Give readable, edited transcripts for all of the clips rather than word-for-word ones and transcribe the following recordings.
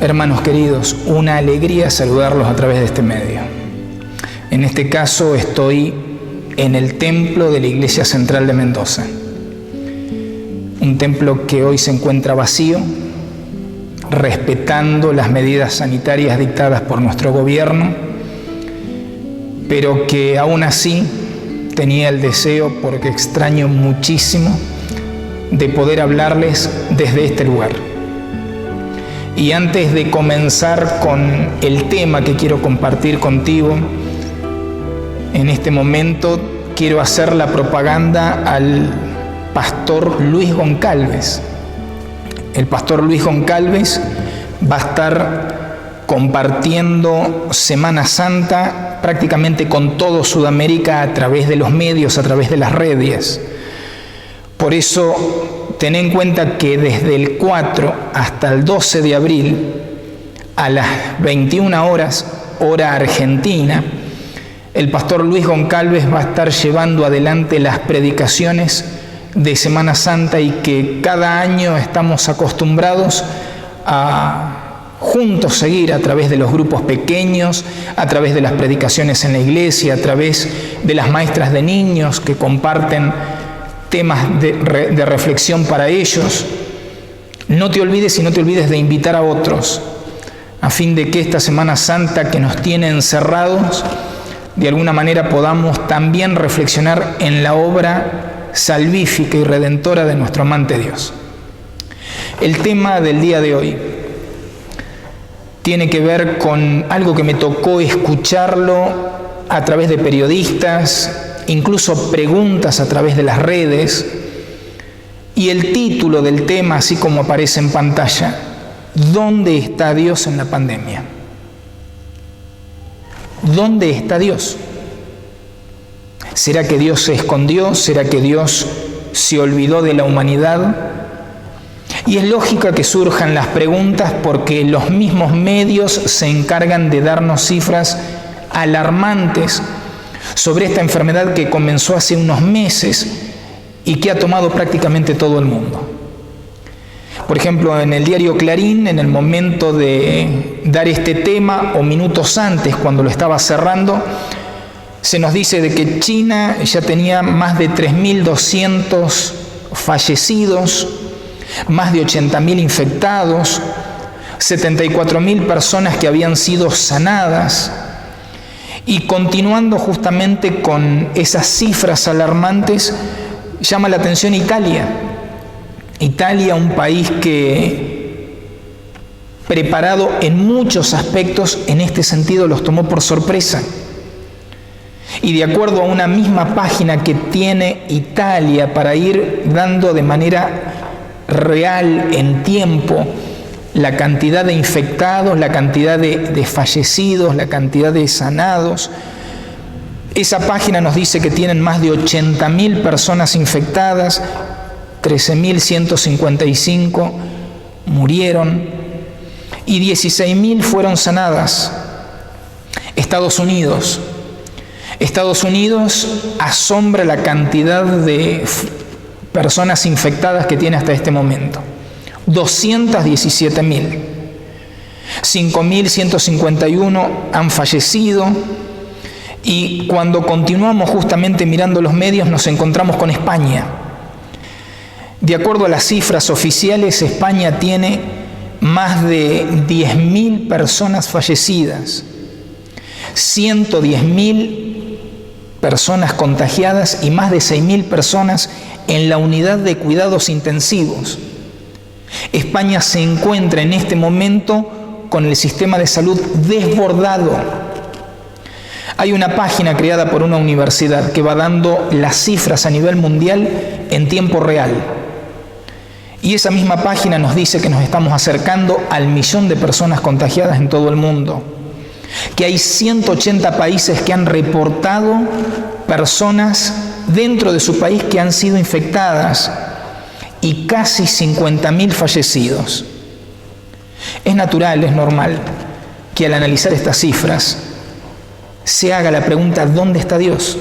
Hermanos queridos, una alegría saludarlos a través de este medio. En este caso estoy en el templo de la Iglesia Central de Mendoza. Un templo que hoy se encuentra vacío, respetando las medidas sanitarias dictadas por nuestro gobierno, pero que aún así tenía el deseo, porque extraño muchísimo, de poder hablarles desde este lugar. Y antes de comenzar con el tema que quiero compartir contigo, en este momento quiero hacer la propaganda al pastor Luis Goncalves. El pastor Luis Goncalves va a estar compartiendo Semana Santa prácticamente con todo Sudamérica a través de los medios, a través de las redes. Por eso, ten en cuenta que desde el 4 hasta el 12 de abril, a las 21 horas, hora argentina, el pastor Luis Goncalves va a estar llevando adelante las predicaciones de Semana Santa y que cada año estamos acostumbrados a juntos seguir a través de los grupos pequeños, a través de las predicaciones en la iglesia, a través de las maestras de niños que comparten temas de reflexión para ellos. No te olvides y no te olvides de invitar a otros, a fin de que esta Semana Santa que nos tiene encerrados, de alguna manera podamos también reflexionar en la obra salvífica y redentora de nuestro amante Dios. El tema del día de hoy tiene que ver con algo que me tocó escucharlo a través de periodistas, incluso preguntas a través de las redes, y el título del tema, así como aparece en pantalla: ¿dónde está Dios en la pandemia? ¿Dónde está Dios? ¿Será que Dios se escondió? ¿Será que Dios se olvidó de la humanidad? Y es lógica que surjan las preguntas porque los mismos medios se encargan de darnos cifras alarmantes sobre esta enfermedad que comenzó hace unos meses y que ha tomado prácticamente todo el mundo. Por ejemplo, en el diario Clarín, en el momento de dar este tema, o minutos antes, cuando lo estaba cerrando, se nos dice de que China ya tenía más de 3.200 fallecidos, más de 80.000 infectados, 74.000 personas que habían sido sanadas. Y continuando justamente con esas cifras alarmantes, llama la atención Italia. Italia, un país que, preparado en muchos aspectos, en este sentido los tomó por sorpresa. Y de acuerdo a una misma página que tiene Italia para ir dando de manera real, en tiempo, la cantidad de infectados, la cantidad de fallecidos, la cantidad de sanados. Esa página nos dice que tienen más de 80.000 personas infectadas, 13.155 murieron y 16.000 fueron sanadas. Estados Unidos asombra la cantidad de personas infectadas que tiene hasta este momento. 217.000. 5.151 han fallecido. Y cuando continuamos justamente mirando los medios, nos encontramos con España. De acuerdo a las cifras oficiales, España tiene más de 10.000 personas fallecidas, 110.000 personas contagiadas y más de 6.000 personas en la unidad de cuidados intensivos. España se encuentra en este momento con el sistema de salud desbordado. Hay una página creada por una universidad que va dando las cifras a nivel mundial en tiempo real. Y esa misma página nos dice que nos estamos acercando al 1.000.000 de personas contagiadas en todo el mundo. Que hay 180 países que han reportado personas dentro de su país que han sido infectadas y casi 50.000 fallecidos. Es natural, es normal que al analizar estas cifras se haga la pregunta: ¿dónde está Dios?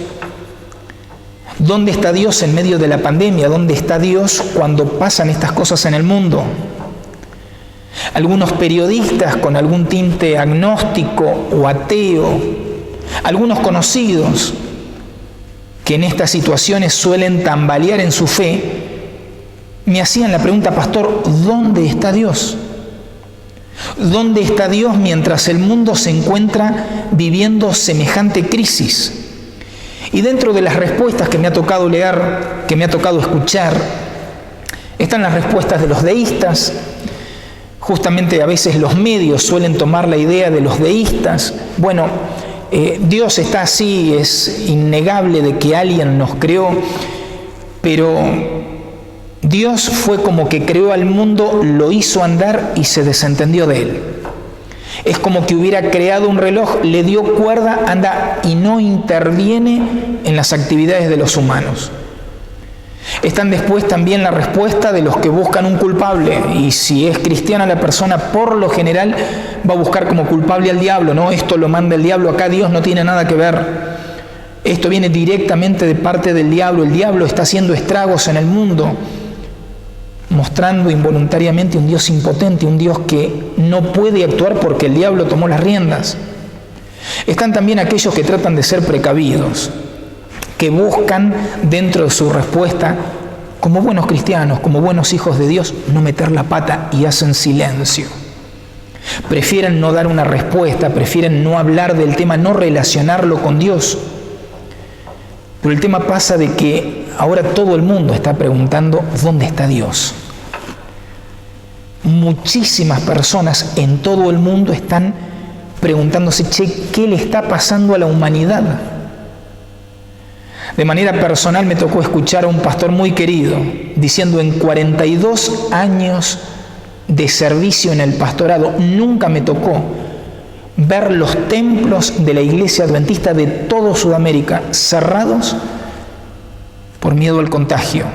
¿Dónde está Dios en medio de la pandemia? ¿Dónde está Dios cuando pasan estas cosas en el mundo? algunos periodistas con algún tinte agnóstico o ateo, algunos conocidos que en estas situaciones suelen tambalear en su fe, me hacían la pregunta: pastor, ¿dónde está Dios? ¿Dónde está Dios mientras el mundo se encuentra viviendo semejante crisis? Y dentro de las respuestas que me ha tocado leer, que me ha tocado escuchar, están las respuestas de los deístas. Justamente a veces los medios suelen tomar la idea de los deístas. Bueno, Dios está así, es innegable de que alguien nos creó, pero Dios fue como que creó al mundo, lo hizo andar y se desentendió de él. Es como que hubiera creado un reloj, le dio cuerda, anda y no interviene en las actividades de los humanos. Están después también la respuesta de los que buscan un culpable, y si es cristiana la persona, por lo general va a buscar como culpable al diablo, ¿no? Esto lo manda el diablo, acá Dios no tiene nada que ver. Esto viene directamente de parte del diablo, el diablo está haciendo estragos en el mundo, mostrando involuntariamente un Dios impotente, un Dios que no puede actuar porque el diablo tomó las riendas. Están también aquellos que tratan de ser precavidos, que buscan dentro de su respuesta, como buenos cristianos, como buenos hijos de Dios, no meter la pata y hacen silencio. Prefieren no dar una respuesta, prefieren no hablar del tema, no relacionarlo con Dios. Pero el tema pasa de que ahora todo el mundo está preguntando ¿dónde está Dios? Muchísimas personas en todo el mundo están preguntándose, ¿qué le está pasando a la humanidad? De manera personal me tocó escuchar a un pastor muy querido diciendo: en 42 años de servicio en el pastorado nunca me tocó ver los templos de la iglesia adventista de toda Sudamérica cerrados por miedo al contagio,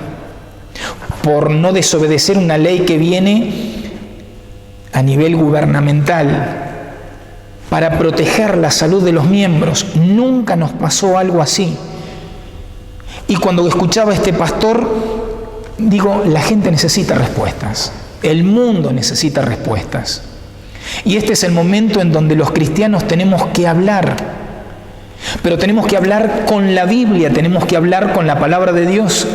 por no desobedecer una ley que viene a nivel gubernamental para proteger la salud de los miembros. Nunca nos pasó algo así. Y cuando escuchaba a este pastor, digo, la gente necesita respuestas, el mundo necesita respuestas. Y este es el momento en donde los cristianos tenemos que hablar, pero tenemos que hablar con la Biblia, tenemos que hablar con la palabra de Dios,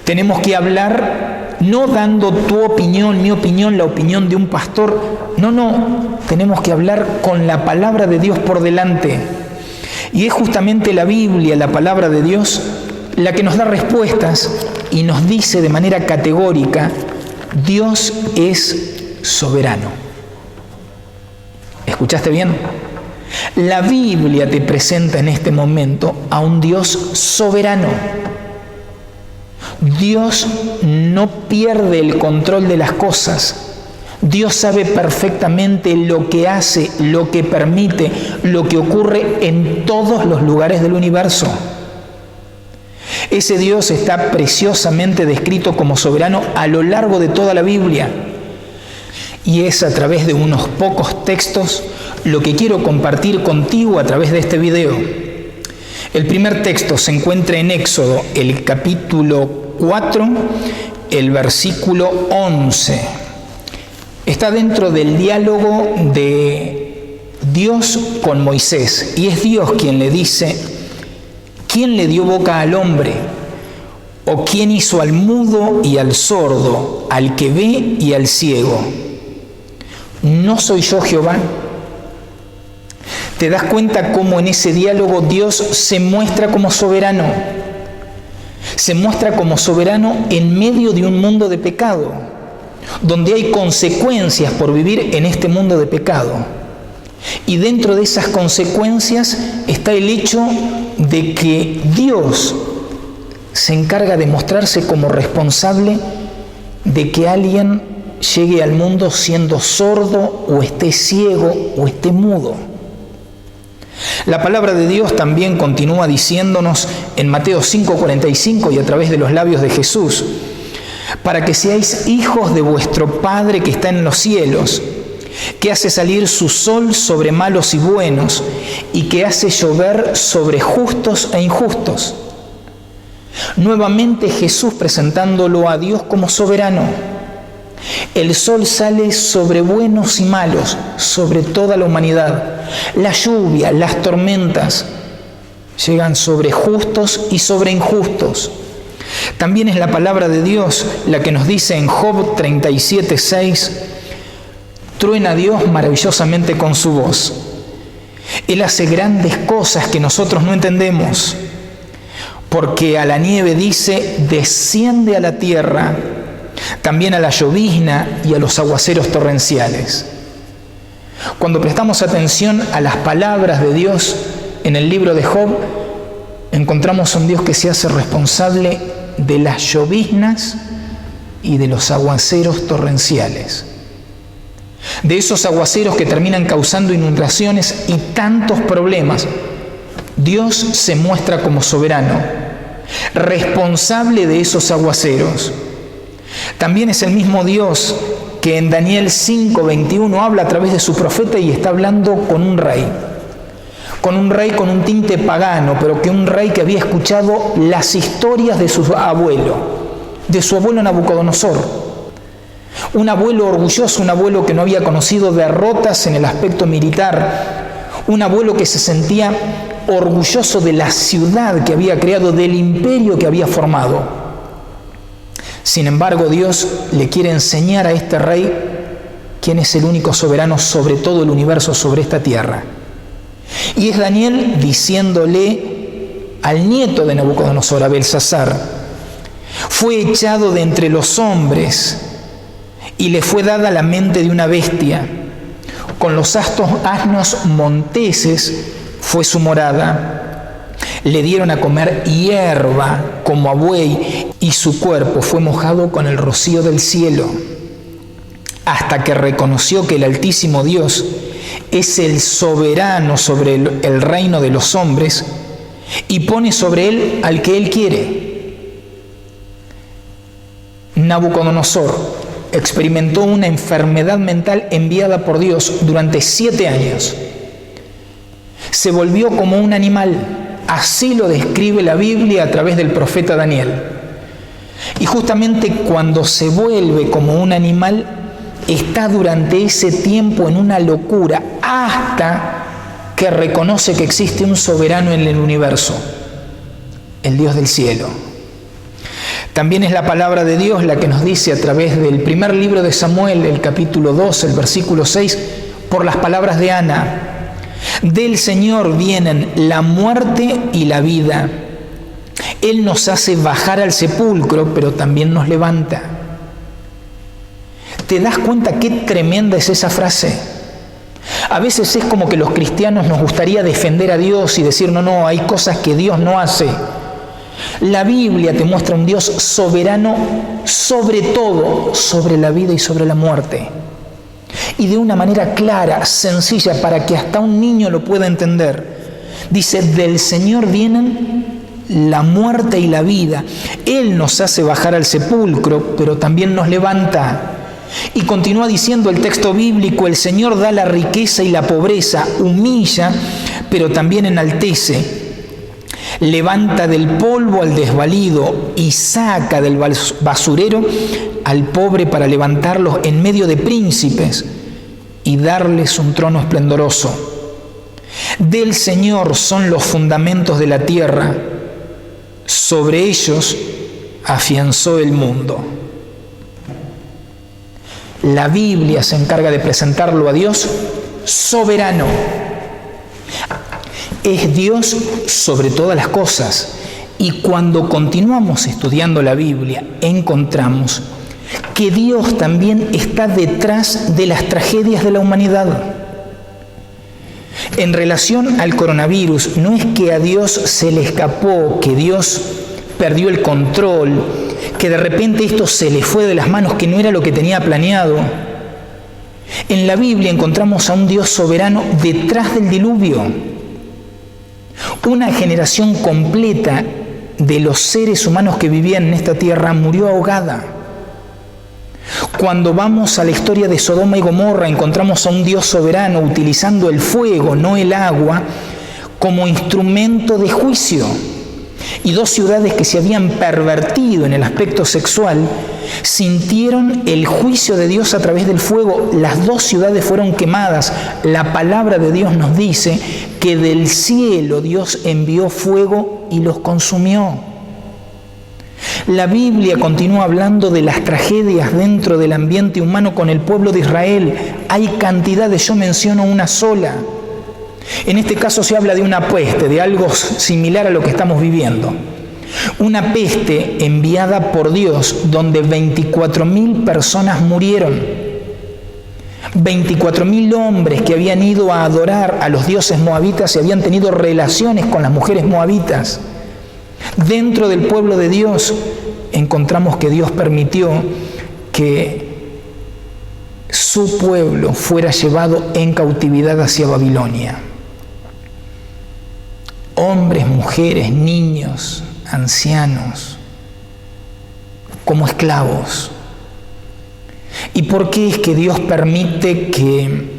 tenemos que hablar no dando tu opinión, mi opinión, la opinión de un pastor, no, tenemos que hablar con la palabra de Dios por delante. Y es justamente la Biblia, la palabra de Dios, la que nos da respuestas y nos dice de manera categórica: Dios es soberano. ¿Escuchaste bien? La Biblia te presenta en este momento a un Dios soberano. Dios no pierde el control de las cosas. Dios sabe perfectamente lo que hace, lo que permite, lo que ocurre en todos los lugares del universo. Ese Dios está preciosamente descrito como soberano a lo largo de toda la Biblia. Y es a través de unos pocos textos lo que quiero compartir contigo a través de este video. El primer texto se encuentra en Éxodo, el capítulo 4, el versículo 11. Está dentro del diálogo de Dios con Moisés, y es Dios quien le dice: ¿quién le dio boca al hombre? ¿O quién hizo al mudo y al sordo, al que ve y al ciego? ¿No soy yo Jehová? ¿Te das cuenta cómo en ese diálogo Dios se muestra como soberano? Se muestra como soberano en medio de un mundo de pecado, donde hay consecuencias por vivir en este mundo de pecado. Y dentro de esas consecuencias está el hecho de que Dios se encarga de mostrarse como responsable de que alguien llegue al mundo siendo sordo, o esté ciego, o esté mudo. La palabra de Dios también continúa diciéndonos en Mateo 5:45 y a través de los labios de Jesús: para que seáis hijos de vuestro Padre que está en los cielos, que hace salir su sol sobre malos y buenos, y que hace llover sobre justos e injustos. Nuevamente Jesús presentándolo a Dios como soberano. El sol sale sobre buenos y malos, sobre toda la humanidad. La lluvia, las tormentas llegan sobre justos y sobre injustos. También es la palabra de Dios la que nos dice en Job 37:6, truena Dios maravillosamente con su voz. Él hace grandes cosas que nosotros no entendemos, porque a la nieve dice, desciende a la tierra, también a la llovizna y a los aguaceros torrenciales. Cuando prestamos atención a las palabras de Dios en el libro de Job, encontramos un Dios que se hace responsable de las lloviznas y de los aguaceros torrenciales. De esos aguaceros que terminan causando inundaciones y tantos problemas, Dios se muestra como soberano, responsable de esos aguaceros. También es el mismo Dios que en Daniel 5:21 habla a través de su profeta y está hablando con un rey con un tinte pagano, pero que un rey que había escuchado las historias de su abuelo Nabucodonosor. Un abuelo orgulloso, un abuelo que no había conocido derrotas en el aspecto militar, un abuelo que se sentía orgulloso de la ciudad que había creado, del imperio que había formado. Sin embargo, Dios le quiere enseñar a este rey quién es el único soberano sobre todo el universo, sobre esta tierra. Y es Daniel diciéndole al nieto de Nabucodonosor, a Belsasar, fue echado de entre los hombres y le fue dada la mente de una bestia. Con los asnos monteses fue su morada. Le dieron a comer hierba como a buey y su cuerpo fue mojado con el rocío del cielo, hasta que reconoció que el Altísimo Dios es el soberano sobre el reino de los hombres y pone sobre él al que él quiere. Nabucodonosor experimentó una enfermedad mental enviada por Dios durante 7 años. Se volvió como un animal, así lo describe la Biblia a través del profeta Daniel. Y justamente cuando se vuelve como un animal, está durante ese tiempo en una locura, hasta que reconoce que existe un soberano en el universo, el Dios del cielo. También es la palabra de Dios la que nos dice a través del primer libro de Samuel, el capítulo 2, el versículo 6, por las palabras de Ana, del Señor vienen la muerte y la vida. Él nos hace bajar al sepulcro, pero también nos levanta. ¿Te das cuenta qué tremenda es esa frase? A veces es como que los cristianos nos gustaría defender a Dios y decir, no, hay cosas que Dios no hace. La Biblia te muestra un Dios soberano sobre todo, sobre la vida y sobre la muerte. Y de una manera clara, sencilla, para que hasta un niño lo pueda entender. Dice, del Señor vienen la muerte y la vida. Él nos hace bajar al sepulcro, pero también nos levanta. Y continúa diciendo el texto bíblico, el Señor da la riqueza y la pobreza, humilla, pero también enaltece. Levanta del polvo al desvalido y saca del basurero al pobre para levantarlos en medio de príncipes y darles un trono esplendoroso. Del Señor son los fundamentos de la tierra, sobre ellos afianzó el mundo. La Biblia se encarga de presentarlo a Dios soberano. Es Dios sobre todas las cosas. Y cuando continuamos estudiando la Biblia, encontramos que Dios también está detrás de las tragedias de la humanidad. En relación al coronavirus, no es que a Dios se le escapó, que Dios perdió el control, que de repente esto se le fue de las manos, que no era lo que tenía planeado. En la Biblia encontramos a un Dios soberano detrás del diluvio. Una generación completa de los seres humanos que vivían en esta tierra murió ahogada. Cuando vamos a la historia de Sodoma y Gomorra, encontramos a un Dios soberano utilizando el fuego, no el agua, como instrumento de juicio. Y 2 ciudades que se habían pervertido en el aspecto sexual sintieron el juicio de Dios a través del fuego. Las 2 ciudades fueron quemadas. La palabra de Dios nos dice que del cielo Dios envió fuego y los consumió. La Biblia continúa hablando de las tragedias dentro del ambiente humano con el pueblo de Israel. Hay cantidades, yo menciono una sola. En este caso se habla de una peste, de algo similar a lo que estamos viviendo. Una peste enviada por Dios donde 24.000 personas murieron. 24.000 hombres que habían ido a adorar a los dioses moabitas y habían tenido relaciones con las mujeres moabitas. Dentro del pueblo de Dios encontramos que Dios permitió que su pueblo fuera llevado en cautividad hacia Babilonia. Hombres, mujeres, niños, ancianos, como esclavos. ¿Y por qué es que Dios permite que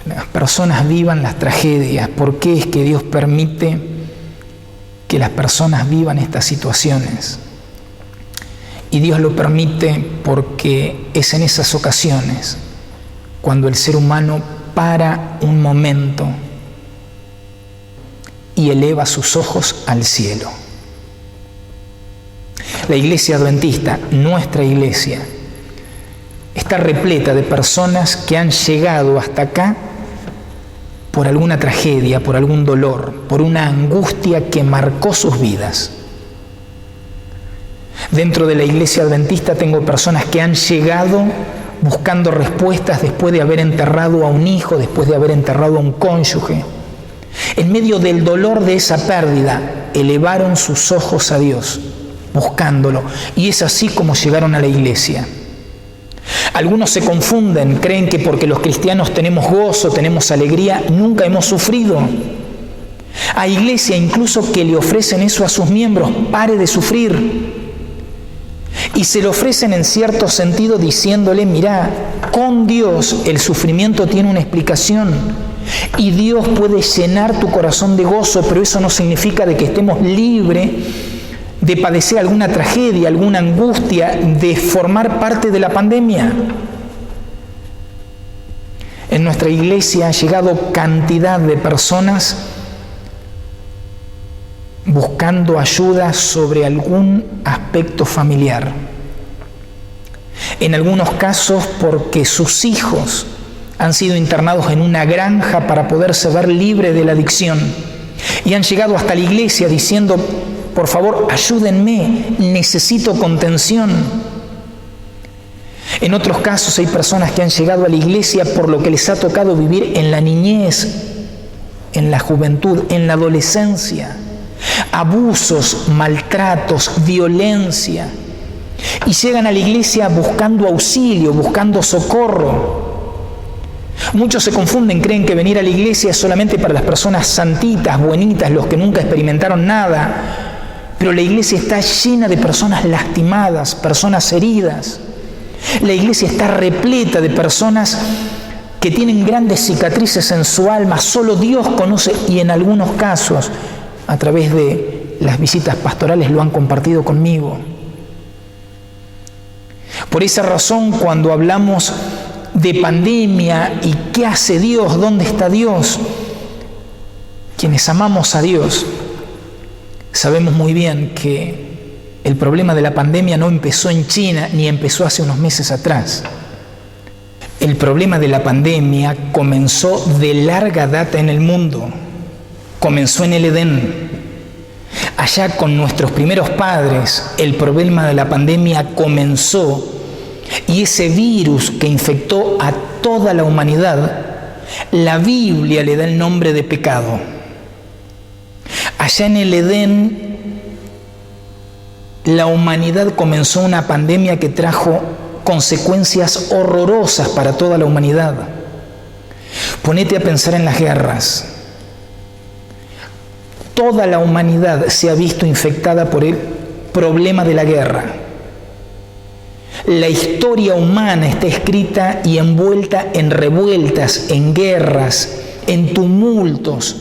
las personas vivan las tragedias? ¿Por qué es que Dios permite que las personas vivan estas situaciones? Y Dios lo permite porque es en esas ocasiones cuando el ser humano para un momento y eleva sus ojos al cielo. La iglesia adventista, nuestra iglesia, está repleta de personas que han llegado hasta acá por alguna tragedia, por algún dolor, por una angustia que marcó sus vidas. Dentro de la iglesia adventista tengo personas que han llegado buscando respuestas después de haber enterrado a un hijo, después de haber enterrado a un cónyuge. En medio del dolor de esa pérdida, elevaron sus ojos a Dios, buscándolo. Y es así como llegaron a la iglesia. Algunos se confunden, creen que porque los cristianos tenemos gozo, tenemos alegría, nunca hemos sufrido. Hay iglesia incluso que le ofrecen eso a sus miembros: pare de sufrir. Y se lo ofrecen en cierto sentido diciéndole: mirá, con Dios el sufrimiento tiene una explicación y Dios puede llenar tu corazón de gozo, pero eso no significa de que estemos libres de padecer alguna tragedia, alguna angustia, de formar parte de la pandemia. En nuestra iglesia ha llegado cantidad de personas buscando ayuda sobre algún aspecto familiar. En algunos casos porque sus hijos han sido internados en una granja para poderse ver libres de la adicción. Y han llegado hasta la iglesia diciendo: por favor, ayúdenme, necesito contención. En otros casos hay personas que han llegado a la iglesia por lo que les ha tocado vivir en la niñez, en la juventud, en la adolescencia. Abusos, maltratos, violencia. Y llegan a la iglesia buscando auxilio, buscando socorro. Muchos se confunden, creen que venir a la iglesia es solamente para las personas santitas, buenitas, los que nunca experimentaron nada. Pero la iglesia está llena de personas lastimadas, personas heridas. La iglesia está repleta de personas que tienen grandes cicatrices en su alma. Solo Dios conoce, y en algunos casos, a través de las visitas pastorales, lo han compartido conmigo. Por esa razón, cuando hablamos de pandemia y qué hace Dios, dónde está Dios, quienes amamos a Dios sabemos muy bien que el problema de la pandemia no empezó en China ni empezó hace unos meses atrás. El problema de la pandemia comenzó de larga data en el mundo. Comenzó en el Edén. Allá con nuestros primeros padres, el problema de la pandemia comenzó, y ese virus que infectó a toda la humanidad, la Biblia le da el nombre de pecado. Allá en el Edén, la humanidad comenzó una pandemia que trajo consecuencias horrorosas para toda la humanidad. Ponete a pensar en las guerras. Toda la humanidad se ha visto infectada por el problema de la guerra. La historia humana está escrita y envuelta en revueltas, en guerras, en tumultos,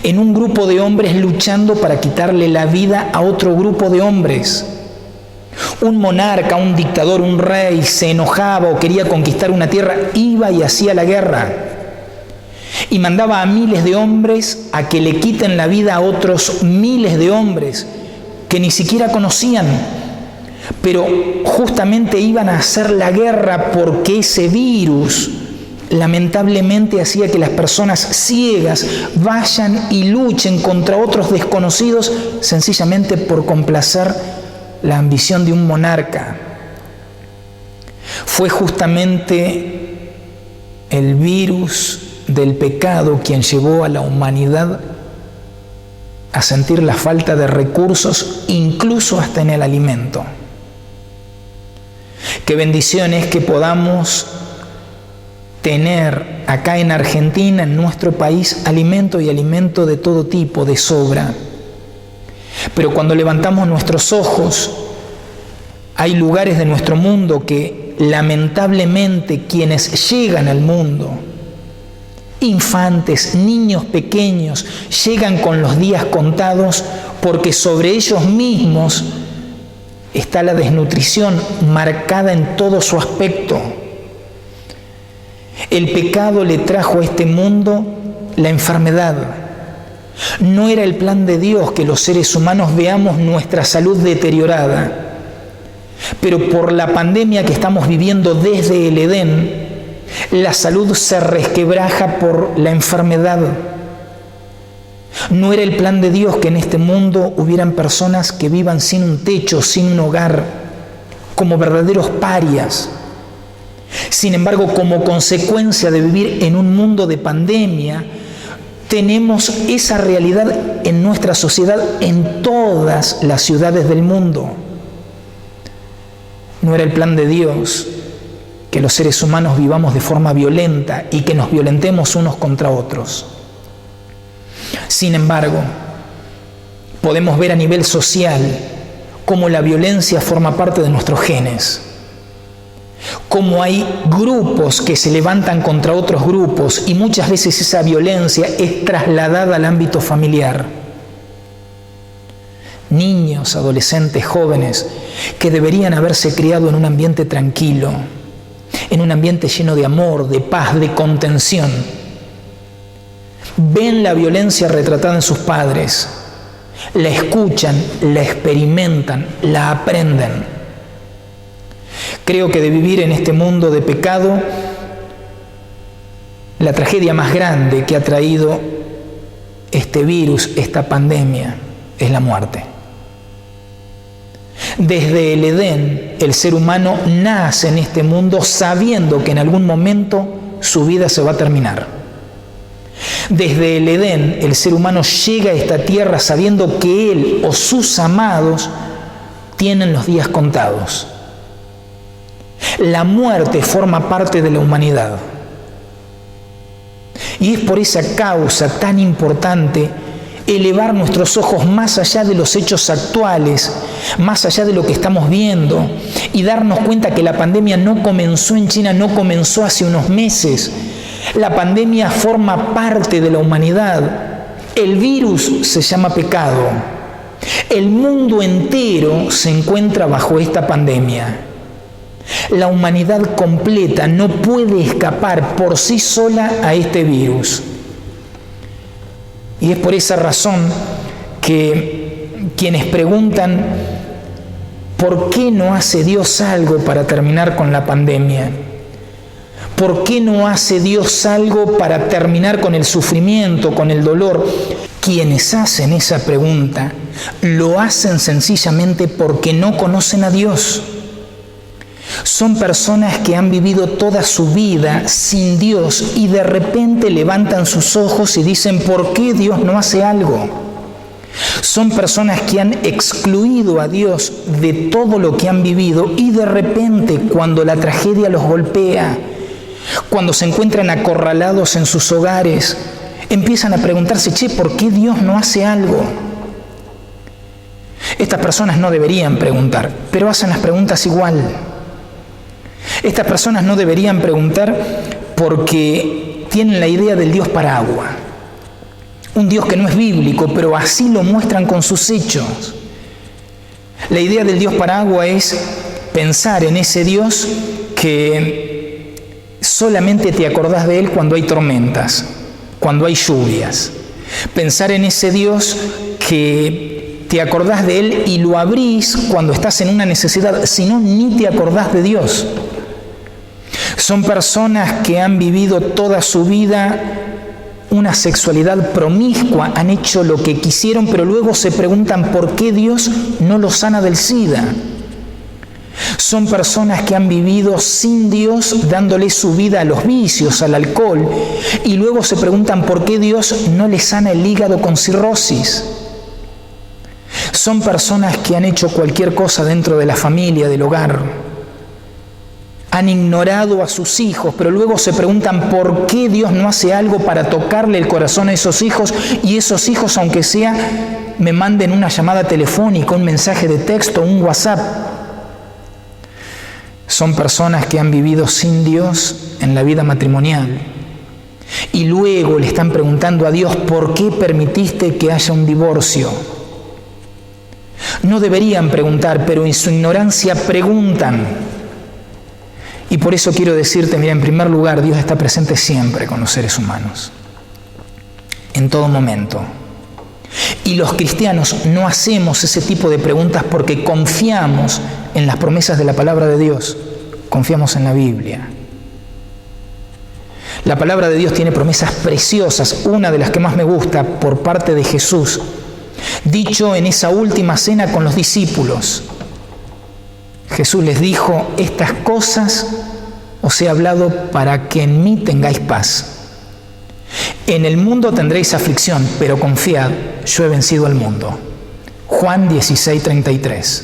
en un grupo de hombres luchando para quitarle la vida a otro grupo de hombres. Un monarca, un dictador, un rey se enojaba o quería conquistar una tierra, iba y hacía la guerra. Y mandaba a miles de hombres a que le quiten la vida a otros miles de hombres que ni siquiera conocían. Pero justamente iban a hacer la guerra porque ese virus lamentablemente hacía que las personas ciegas vayan y luchen contra otros desconocidos sencillamente por complacer la ambición de un monarca. Fue justamente el virus del pecado quien llevó a la humanidad a sentir la falta de recursos, incluso hasta en el alimento. Qué bendición es que podamos tener acá en Argentina, en nuestro país, alimento y alimento de todo tipo, de sobra. Pero cuando levantamos nuestros ojos, hay lugares de nuestro mundo que lamentablemente quienes llegan al mundo, infantes, niños pequeños, llegan con los días contados porque sobre ellos mismos está la desnutrición marcada en todo su aspecto. El pecado le trajo a este mundo la enfermedad. No era el plan de Dios que los seres humanos veamos nuestra salud deteriorada, pero por la pandemia que estamos viviendo desde el Edén, la salud se resquebraja por la enfermedad. No era el plan de Dios que en este mundo hubieran personas que vivan sin un techo, sin un hogar, como verdaderos parias. Sin embargo, como consecuencia de vivir en un mundo de pandemia, tenemos esa realidad en nuestra sociedad, en todas las ciudades del mundo. No era el plan de Dios que los seres humanos vivamos de forma violenta y que nos violentemos unos contra otros. Sin embargo, podemos ver a nivel social cómo la violencia forma parte de nuestros genes, cómo hay grupos que se levantan contra otros grupos y muchas veces esa violencia es trasladada al ámbito familiar. Niños, adolescentes, jóvenes que deberían haberse criado en un ambiente tranquilo, en un ambiente lleno de amor, de paz, de contención, ven la violencia retratada en sus padres, la escuchan, la experimentan, la aprenden. Creo que de vivir en este mundo de pecado, la tragedia más grande que ha traído este virus, esta pandemia, es la muerte. Desde el Edén, el ser humano nace en este mundo sabiendo que en algún momento su vida se va a terminar. Desde el Edén, el ser humano llega a esta tierra sabiendo que él o sus amados tienen los días contados. La muerte forma parte de la humanidad. Y es por esa causa tan importante elevar nuestros ojos más allá de los hechos actuales, más allá de lo que estamos viendo, y darnos cuenta que la pandemia no comenzó en China, no comenzó hace unos meses. La pandemia forma parte de la humanidad. El virus se llama pecado. El mundo entero se encuentra bajo esta pandemia. La humanidad completa no puede escapar por sí sola a este virus. Y es por esa razón que quienes preguntan ¿por qué no hace Dios algo para terminar con la pandemia? ¿Por qué no hace Dios algo para terminar con el sufrimiento, con el dolor? Quienes hacen esa pregunta lo hacen sencillamente porque no conocen a Dios. Son personas que han vivido toda su vida sin Dios y de repente levantan sus ojos y dicen, ¿por qué Dios no hace algo? Son personas que han excluido a Dios de todo lo que han vivido y de repente cuando la tragedia los golpea, cuando se encuentran acorralados en sus hogares, empiezan a preguntarse, ¿por qué Dios no hace algo? Estas personas no deberían preguntar, pero hacen las preguntas igual. Estas personas no deberían preguntar porque tienen la idea del Dios Paragua, un Dios que no es bíblico, pero así lo muestran con sus hechos. La idea del Dios paraguas es pensar en ese Dios que solamente te acordás de Él cuando hay tormentas, cuando hay lluvias. Pensar en ese Dios que te acordás de Él y lo abrís cuando estás en una necesidad, si no, ni te acordás de Dios. Son personas que han vivido toda su vida una sexualidad promiscua, han hecho lo que quisieron, pero luego se preguntan por qué Dios no los sana del SIDA. Son personas que han vivido sin Dios, dándole su vida a los vicios, al alcohol, y luego se preguntan por qué Dios no les sana el hígado con cirrosis. Son personas que han hecho cualquier cosa dentro de la familia, del hogar. Han ignorado a sus hijos, pero luego se preguntan por qué Dios no hace algo para tocarle el corazón a esos hijos, y esos hijos, aunque sea, me manden una llamada telefónica, un mensaje de texto, un WhatsApp. Son personas que han vivido sin Dios en la vida matrimonial y luego le están preguntando a Dios por qué permitiste que haya un divorcio. No deberían preguntar, pero en su ignorancia preguntan. Y por eso quiero decirte, mira, en primer lugar, Dios está presente siempre con los seres humanos, en todo momento. Y los cristianos no hacemos ese tipo de preguntas porque confiamos en las promesas de la palabra de Dios, confiamos en la Biblia. La palabra de Dios tiene promesas preciosas, una de las que más me gusta por parte de Jesús, dicho en esa última cena con los discípulos. Jesús les dijo, estas cosas os he hablado para que en mí tengáis paz. En el mundo tendréis aflicción, pero confiad, yo he vencido al mundo. Juan 16:33.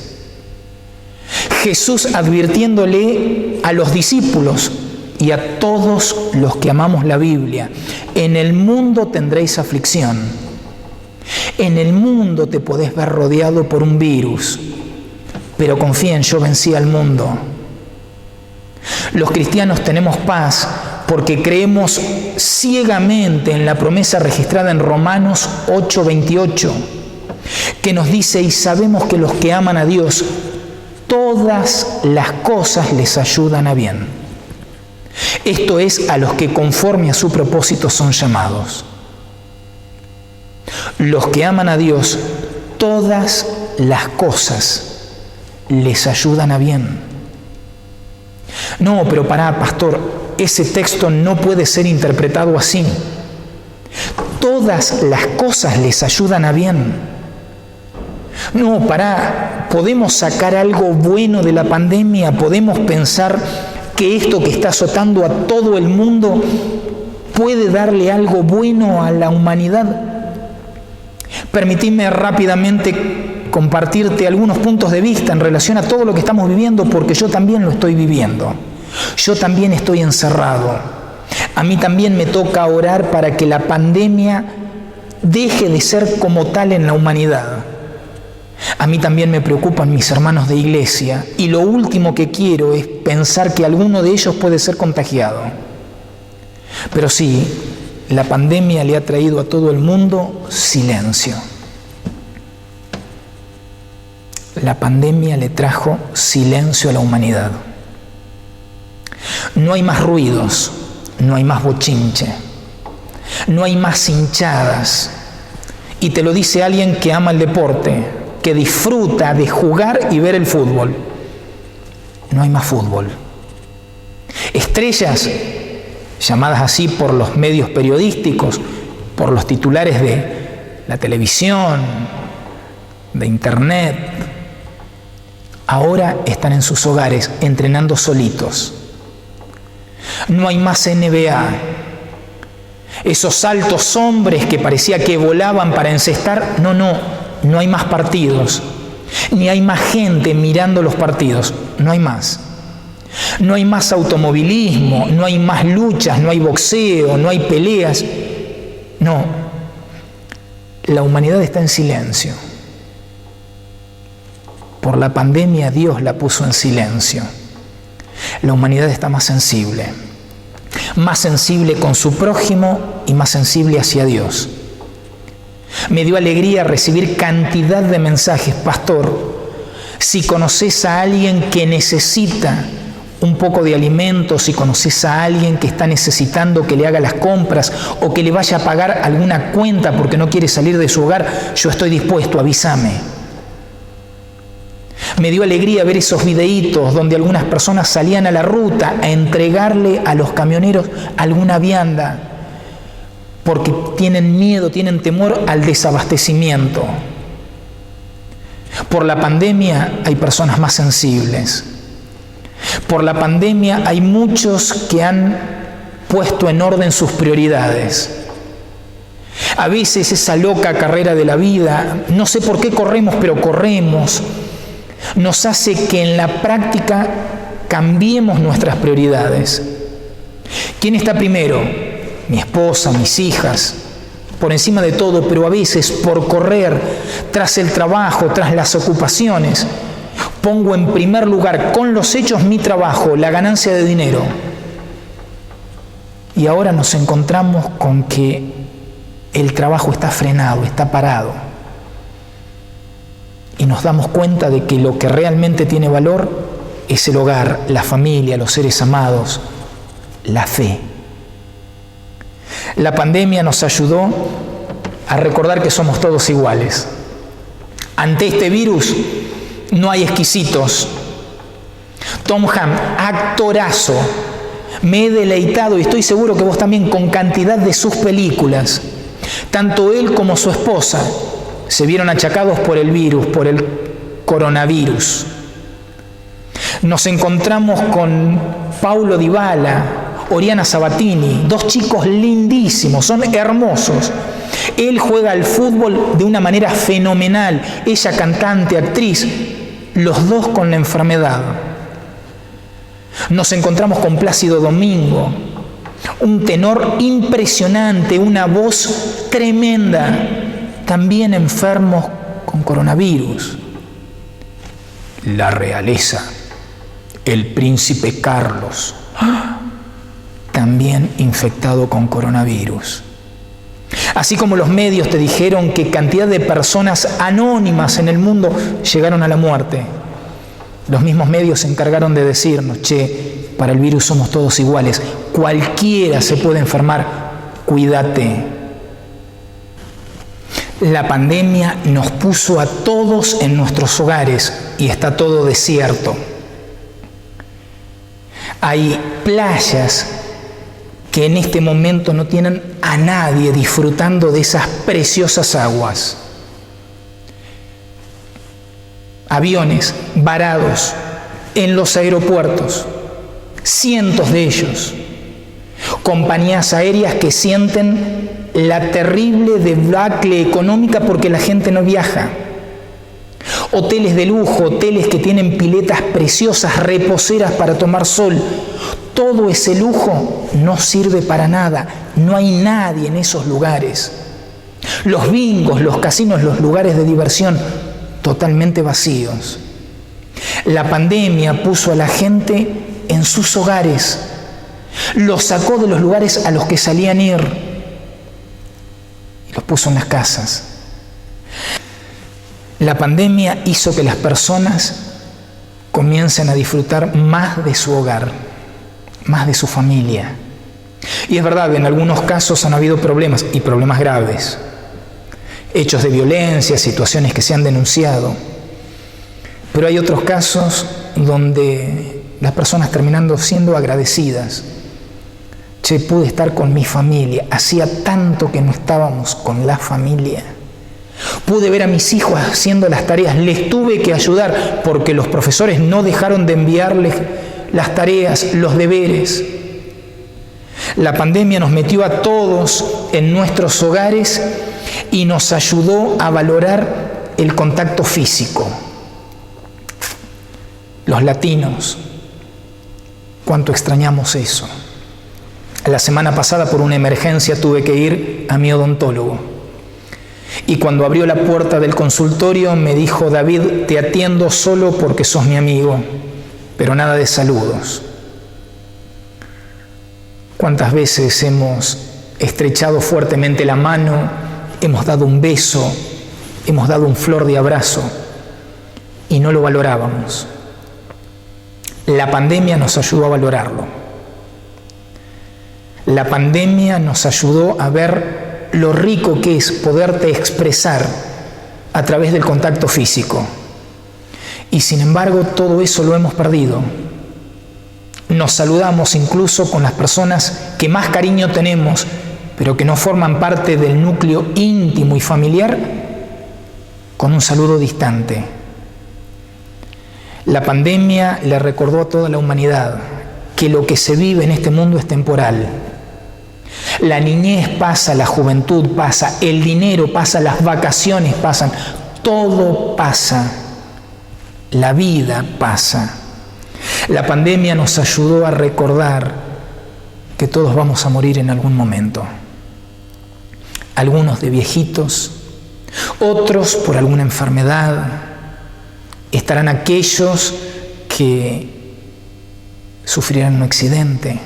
Jesús advirtiéndole a los discípulos y a todos los que amamos la Biblia, en el mundo tendréis aflicción. En el mundo te podés ver rodeado por un virus, pero confíen, yo vencí al mundo. Los cristianos tenemos paz porque creemos ciegamente en la promesa registrada en Romanos 8:28, que nos dice, y sabemos que los que aman a Dios, todas las cosas les ayudan a bien. Esto es, a los que conforme a su propósito son llamados. Los que aman a Dios, todas las cosas les ayudan a bien. No, pero pará, pastor, ese texto no puede ser interpretado así. Todas las cosas les ayudan a bien. No, pará, podemos sacar algo bueno de la pandemia, podemos pensar que esto que está azotando a todo el mundo puede darle algo bueno a la humanidad. Permitidme rápidamente compartirte algunos puntos de vista en relación a todo lo que estamos viviendo, porque yo también lo estoy viviendo. Yo también estoy encerrado. A mí también me toca orar para que la pandemia deje de ser como tal en la humanidad. A mí también me preocupan mis hermanos de iglesia y lo último que quiero es pensar que alguno de ellos puede ser contagiado. Pero sí, la pandemia le ha traído a todo el mundo silencio. La pandemia le trajo silencio a la humanidad. No hay más ruidos, no hay más bochinche, no hay más hinchadas. Y te lo dice alguien que ama el deporte, que disfruta de jugar y ver el fútbol. No hay más fútbol. Estrellas, llamadas así por los medios periodísticos, por los titulares de la televisión, de internet, ahora están en sus hogares entrenando solitos. No hay más NBA. Esos altos hombres que parecía que volaban para encestar, no hay más partidos. Ni hay más gente mirando los partidos. No hay más. No hay más automovilismo, no hay más luchas, no hay boxeo, no hay peleas. No. La humanidad está en silencio. Por la pandemia Dios la puso en silencio. La humanidad está más sensible con su prójimo y más sensible hacia Dios. Me dio alegría recibir cantidad de mensajes, pastor. Si conoces a alguien que necesita un poco de alimento, si conoces a alguien que está necesitando que le haga las compras o que le vaya a pagar alguna cuenta porque no quiere salir de su hogar, yo estoy dispuesto, avísame. Me dio alegría ver esos videitos donde algunas personas salían a la ruta a entregarle a los camioneros alguna vianda porque tienen miedo, tienen temor al desabastecimiento. Por la pandemia hay personas más sensibles. Por la pandemia hay muchos que han puesto en orden sus prioridades. A veces esa loca carrera de la vida, no sé por qué corremos, pero corremos, nos hace que en la práctica cambiemos nuestras prioridades. ¿Quién está primero? Mi esposa, mis hijas, por encima de todo, pero a veces por correr tras el trabajo, tras las ocupaciones, pongo en primer lugar con los hechos mi trabajo, la ganancia de dinero. Y ahora nos encontramos con que el trabajo está frenado, está parado. Y nos damos cuenta de que lo que realmente tiene valor es el hogar, la familia, los seres amados, la fe. La pandemia nos ayudó a recordar que somos todos iguales. Ante este virus no hay exquisitos. Tom Hanks, actorazo. Me he deleitado y estoy seguro que vos también con cantidad de sus películas. Tanto él como su esposa se vieron achacados por el virus, por el coronavirus. Nos encontramos con Paulo Dybala, Oriana Sabatini, dos chicos lindísimos, son hermosos. Él juega al fútbol de una manera fenomenal, ella cantante, actriz, los dos con la enfermedad. Nos encontramos con Plácido Domingo, un tenor impresionante, una voz tremenda, también enfermos con coronavirus. La realeza, el príncipe Carlos, también infectado con coronavirus. Así como los medios te dijeron que cantidad de personas anónimas en el mundo llegaron a la muerte, los mismos medios se encargaron de decirnos, che, para el virus somos todos iguales, cualquiera se puede enfermar, cuídate. La pandemia nos puso a todos en nuestros hogares y está todo desierto. Hay playas que en este momento no tienen a nadie disfrutando de esas preciosas aguas. Aviones varados en los aeropuertos, cientos de ellos. Compañías aéreas que sienten la terrible debacle económica porque la gente no viaja. Hoteles de lujo, hoteles que tienen piletas preciosas, reposeras para tomar sol. Todo ese lujo no sirve para nada, no hay nadie en esos lugares. Los bingos, los casinos, los lugares de diversión, totalmente vacíos. La pandemia puso a la gente en sus hogares, los sacó de los lugares a los que salían ir y los puso en las casas. La pandemia hizo que las personas comiencen a disfrutar más de su hogar, más de su familia. Y es verdad, en algunos casos han habido problemas, y problemas graves. Hechos de violencia, situaciones que se han denunciado. Pero hay otros casos donde las personas terminando siendo agradecidas. Che, pude estar con mi familia. Hacía tanto que no estábamos con la familia. Pude ver a mis hijos haciendo las tareas. Les tuve que ayudar porque los profesores no dejaron de enviarles las tareas, los deberes. La pandemia nos metió a todos en nuestros hogares y nos ayudó a valorar el contacto físico. Los latinos, cuánto extrañamos eso. La semana pasada por una emergencia tuve que ir a mi odontólogo. Y cuando abrió la puerta del consultorio me dijo, David, te atiendo solo porque sos mi amigo, pero nada de saludos. ¿Cuántas veces hemos estrechado fuertemente la mano, hemos dado un beso, hemos dado un flor de abrazo y no lo valorábamos. La pandemia nos ayudó a valorarlo. La pandemia nos ayudó a ver lo rico que es poderte expresar a través del contacto físico. Y sin embargo, todo eso lo hemos perdido. Nos saludamos incluso con las personas que más cariño tenemos, pero que no forman parte del núcleo íntimo y familiar, con un saludo distante. La pandemia le recordó a toda la humanidad que lo que se vive en este mundo es temporal. La niñez pasa, la juventud pasa, el dinero pasa, las vacaciones pasan, todo pasa, la vida pasa. La pandemia nos ayudó a recordar que todos vamos a morir en algún momento. Algunos de viejitos, otros por alguna enfermedad. Estarán aquellos que sufrirán un accidente.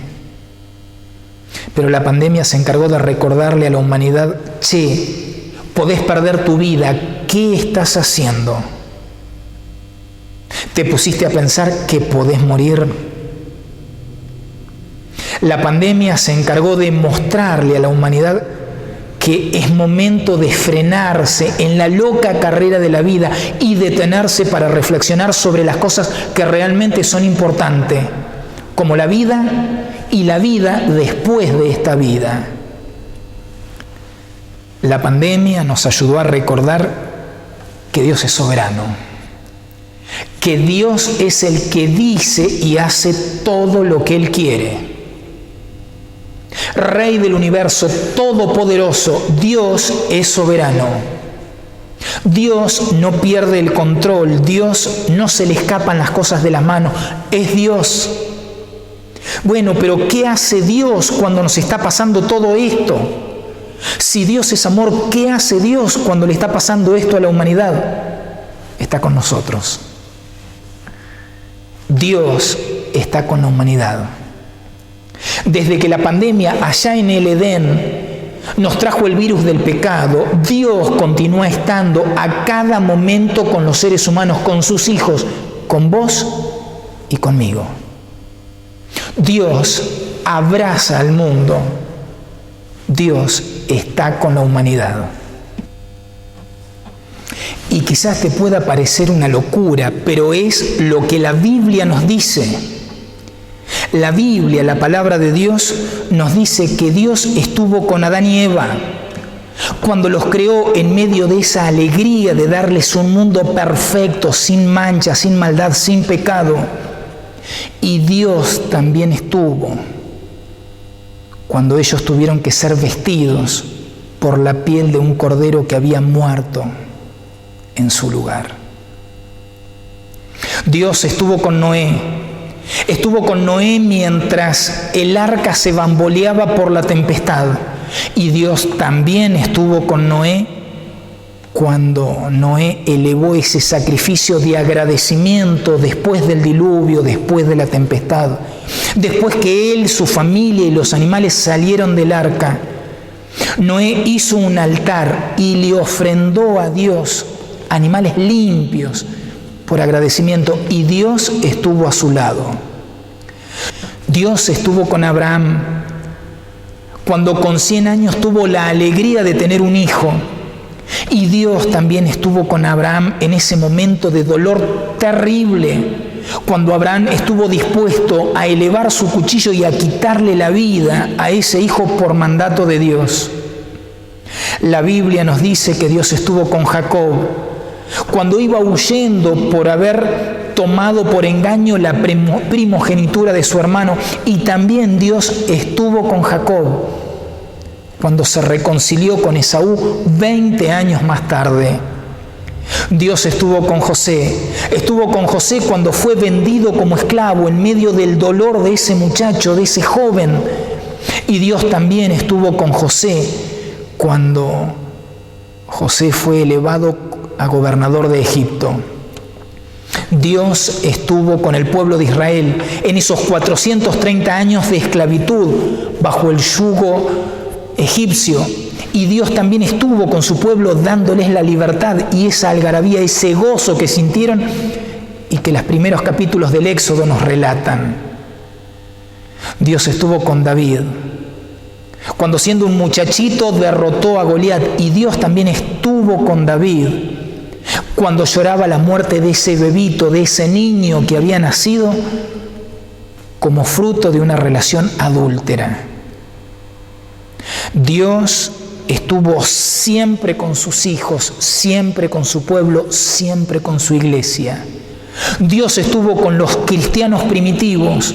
Pero la pandemia se encargó de recordarle a la humanidad: che, podés perder tu vida, ¿qué estás haciendo? ¿Te pusiste a pensar que podés morir? La pandemia se encargó de mostrarle a la humanidad que es momento de frenarse en la loca carrera de la vida y detenerse para reflexionar sobre las cosas que realmente son importantes, como la vida y la vida después de esta vida. La pandemia nos ayudó a recordar que Dios es soberano, que Dios es el que dice y hace todo lo que Él quiere. Rey del universo, todopoderoso, Dios es soberano. Dios no pierde el control, Dios no se le escapan las cosas de las manos, es Dios. Bueno, pero ¿qué hace Dios cuando nos está pasando todo esto? Si Dios es amor, ¿qué hace Dios cuando le está pasando esto a la humanidad? Está con nosotros. Dios está con la humanidad. Desde que la pandemia allá en el Edén nos trajo el virus del pecado, Dios continúa estando a cada momento con los seres humanos, con sus hijos, con vos y conmigo. Dios abraza al mundo. Dios está con la humanidad. Y quizás te pueda parecer una locura, pero es lo que la Biblia nos dice. La Biblia, la palabra de Dios, nos dice que Dios estuvo con Adán y Eva cuando los creó en medio de esa alegría de darles un mundo perfecto, sin mancha, sin maldad, sin pecado. Y Dios también estuvo cuando ellos tuvieron que ser vestidos por la piel de un cordero que había muerto en su lugar. Dios estuvo con Noé. Estuvo con Noé mientras el arca se bamboleaba por la tempestad. Y Dios también estuvo con Noé cuando Noé elevó ese sacrificio de agradecimiento después del diluvio, después de la tempestad. Después que él, su familia y los animales salieron del arca, Noé hizo un altar y le ofrendó a Dios animales limpios por agradecimiento, y Dios estuvo a su lado. Dios estuvo con Abraham cuando con 100 años tuvo la alegría de tener un hijo, y Dios también estuvo con Abraham en ese momento de dolor terrible, cuando Abraham estuvo dispuesto a elevar su cuchillo y a quitarle la vida a ese hijo por mandato de Dios. La Biblia nos dice que Dios estuvo con Jacob cuando iba huyendo por haber tomado por engaño la primogenitura de su hermano, y también Dios estuvo con Jacob cuando se reconcilió con Esaú 20 años más tarde. Dios estuvo con José cuando fue vendido como esclavo en medio del dolor de ese muchacho, de ese joven. Y Dios también estuvo con José cuando José fue elevado a gobernador de Egipto. Dios estuvo con el pueblo de Israel en esos 430 años de esclavitud bajo el yugo egipcio, Y Dios también estuvo con su pueblo dándoles la libertad y esa algarabía, ese gozo que sintieron y que los primeros capítulos del Éxodo nos relatan. Dios estuvo con David cuando siendo un muchachito derrotó a Goliat, y Dios también estuvo con David cuando lloraba la muerte de ese bebito, de ese niño que había nacido como fruto de una relación adúltera. Dios estuvo siempre con sus hijos, siempre con su pueblo, siempre con su iglesia. Dios estuvo con los cristianos primitivos,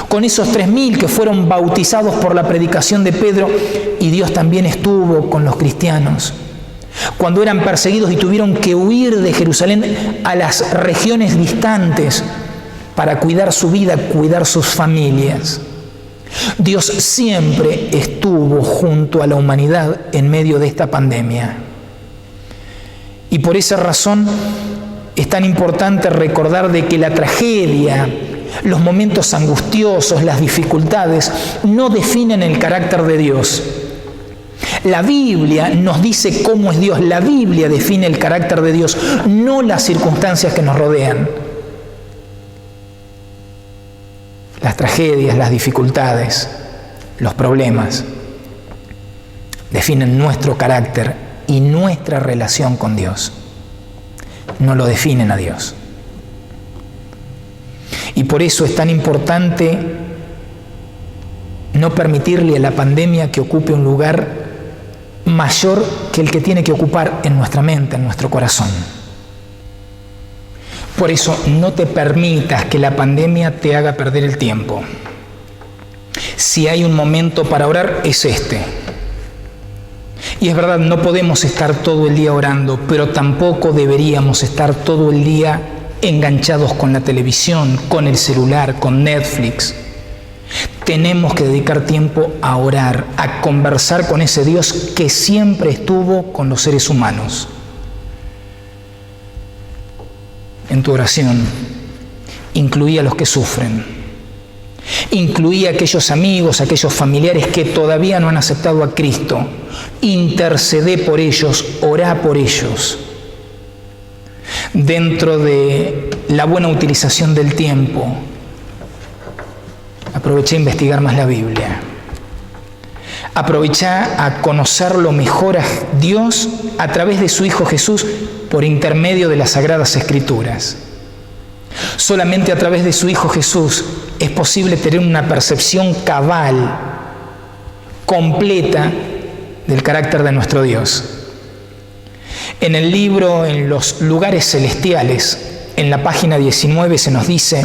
con esos 3.000 que fueron bautizados por la predicación de Pedro, y Dios también estuvo con los cristianos cuando eran perseguidos y tuvieron que huir de Jerusalén a las regiones distantes para cuidar su vida, cuidar sus familias. Dios siempre estuvo junto a la humanidad en medio de esta pandemia. Y por esa razón es tan importante recordar de que la tragedia, los momentos angustiosos, las dificultades, no definen el carácter de Dios. La Biblia nos dice cómo es Dios. La Biblia define el carácter de Dios, no las circunstancias que nos rodean. Las tragedias, las dificultades, los problemas definen nuestro carácter y nuestra relación con Dios. No lo definen a Dios. Y por eso es tan importante no permitirle a la pandemia que ocupe un lugar mayor que el que tiene que ocupar en nuestra mente, en nuestro corazón. Por eso no te permitas que la pandemia te haga perder el tiempo. Si hay un momento para orar, es este. Y es verdad, no podemos estar todo el día orando, pero tampoco deberíamos estar todo el día enganchados con la televisión, con el celular, con Netflix. Tenemos que dedicar tiempo a orar, a conversar con ese Dios que siempre estuvo con los seres humanos. En tu oración, incluí a los que sufren, incluí a aquellos amigos, a aquellos familiares que todavía no han aceptado a Cristo. Intercedé por ellos, orá por ellos. Dentro de la buena utilización del tiempo, aproveché a investigar más la Biblia. Aproveché a conocerlo mejor a Dios a través de su Hijo Jesús por intermedio de las Sagradas Escrituras. Solamente a través de su Hijo Jesús es posible tener una percepción cabal, completa del carácter de nuestro Dios. En el libro En los lugares celestiales, en la página 19 se nos dice: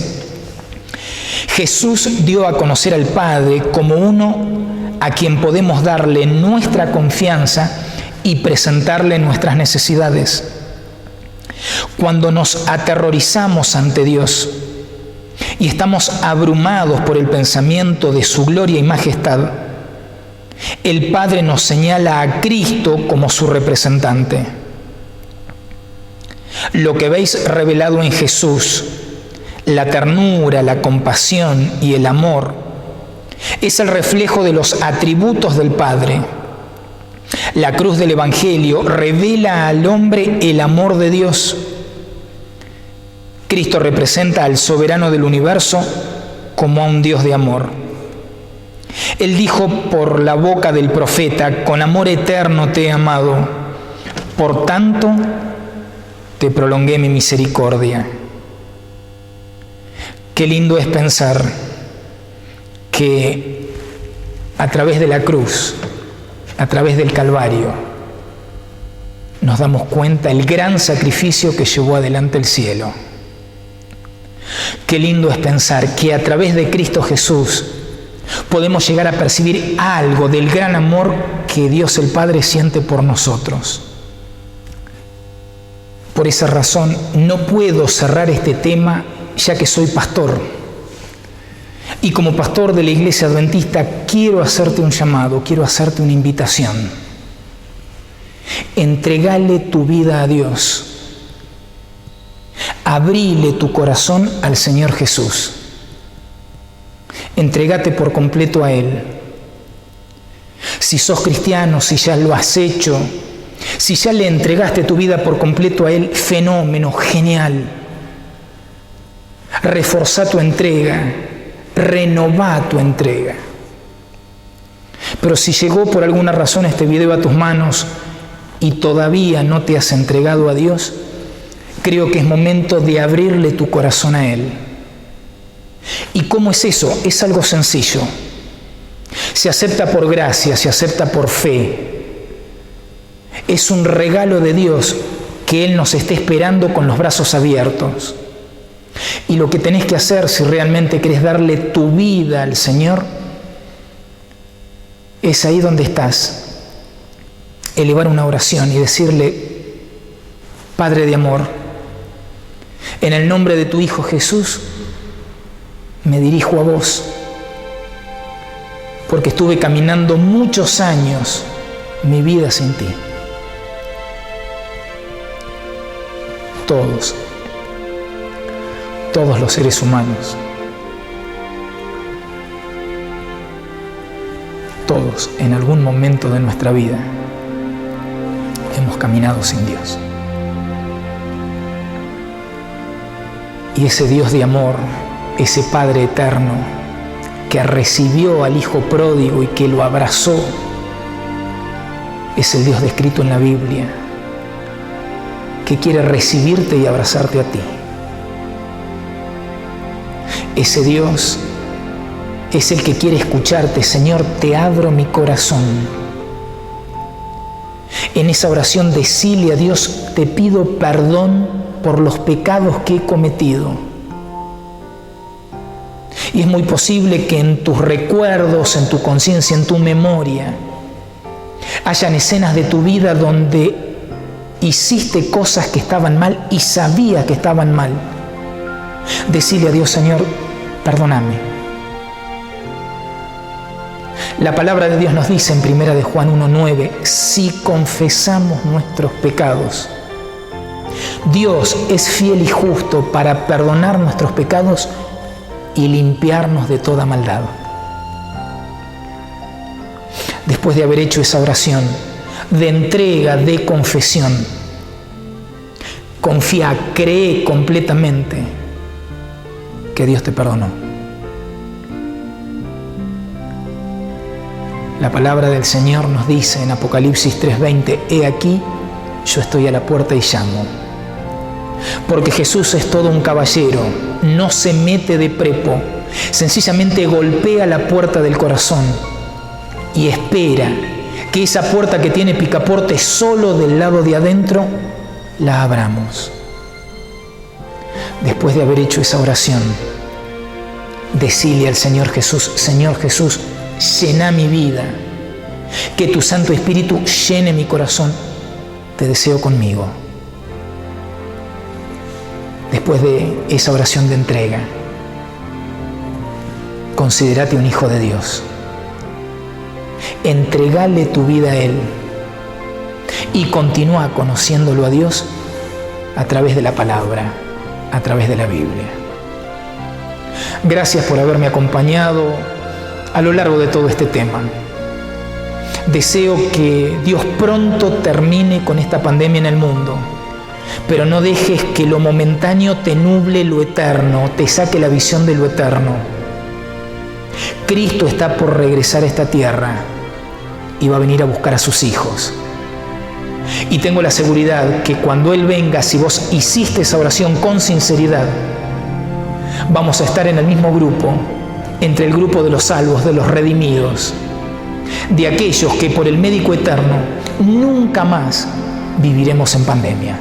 Jesús dio a conocer al Padre como uno a quien podemos darle nuestra confianza y presentarle nuestras necesidades. Cuando nos aterrorizamos ante Dios y estamos abrumados por el pensamiento de su gloria y majestad, el Padre nos señala a Cristo como su representante. Lo que veis revelado en Jesús, la ternura, la compasión y el amor, es el reflejo de los atributos del Padre. La cruz del Evangelio revela al hombre el amor de Dios. Cristo representa al soberano del universo como a un Dios de amor. Él dijo por la boca del profeta: con amor eterno te he amado, por tanto te prolongué mi misericordia. Qué lindo es pensar que a través de la cruz, a través del Calvario, nos damos cuenta el gran sacrificio que llevó adelante el cielo. Qué lindo es pensar que a través de Cristo Jesús podemos llegar a percibir algo del gran amor que Dios el Padre siente por nosotros. Por esa razón no puedo cerrar este tema, ya que soy pastor. Y como pastor de la Iglesia Adventista quiero hacerte un llamado, quiero hacerte una invitación. Entregale tu vida a Dios. Abrile tu corazón al Señor Jesús. Entrégate por completo a Él. Si sos cristiano, si ya lo has hecho, si ya le entregaste tu vida por completo a Él, fenómeno, genial. Reforzá tu entrega, renová tu entrega. Pero si llegó por alguna razón este video a tus manos y todavía no te has entregado a Dios, creo que es momento de abrirle tu corazón a Él. ¿Y cómo es eso? Es algo sencillo. Se acepta por gracia, se acepta por fe. Es un regalo de Dios que Él nos esté esperando con los brazos abiertos. Y lo que tenés que hacer, si realmente querés darle tu vida al Señor, es ahí donde estás, elevar una oración y decirle: Padre de amor, en el nombre de tu Hijo Jesús, me dirijo a vos, porque estuve caminando muchos años mi vida sin ti. Todos los seres humanos, todos en algún momento de nuestra vida hemos caminado sin Dios. Y ese Dios de amor, ese Padre eterno que recibió al Hijo pródigo y que lo abrazó, es el Dios descrito en la Biblia, que quiere recibirte y abrazarte a ti. Ese Dios es el que quiere escucharte. Señor, te abro mi corazón. En esa oración decile a Dios: te pido perdón por los pecados que he cometido. Y es muy posible que en tus recuerdos, en tu conciencia, en tu memoria, hayan escenas de tu vida donde hiciste cosas que estaban mal y sabías que estaban mal. Decile a Dios: Señor, perdóname. La palabra de Dios nos dice en 1 de Juan 1:9, si confesamos nuestros pecados, Dios es fiel y justo para perdonar nuestros pecados y limpiarnos de toda maldad. Después de haber hecho esa oración de entrega, de confesión, confía, cree completamente que Dios te perdonó. La palabra del Señor nos dice en Apocalipsis 3:20, he aquí, yo estoy a la puerta y llamo. Porque Jesús es todo un caballero, no se mete de prepo, sencillamente golpea la puerta del corazón y espera que esa puerta que tiene picaporte solo del lado de adentro, la abramos. Después de haber hecho esa oración, decile al Señor Jesús: Señor Jesús, llena mi vida, que tu Santo Espíritu llene mi corazón, te deseo conmigo. Después de esa oración de entrega, considérate un hijo de Dios. Entregale tu vida a Él y continúa conociéndolo a Dios a través de la palabra, a través de la Biblia. Gracias por haberme acompañado a lo largo de todo este tema. Deseo que Dios pronto termine con esta pandemia en el mundo, pero no dejes que lo momentáneo te nuble lo eterno, te saque la visión de lo eterno. Cristo está por regresar a esta tierra y va a venir a buscar a sus hijos. Y tengo la seguridad que cuando Él venga, si vos hiciste esa oración con sinceridad, vamos a estar en el mismo grupo, entre el grupo de los salvos, de los redimidos, de aquellos que por el médico eterno nunca más viviremos en pandemia.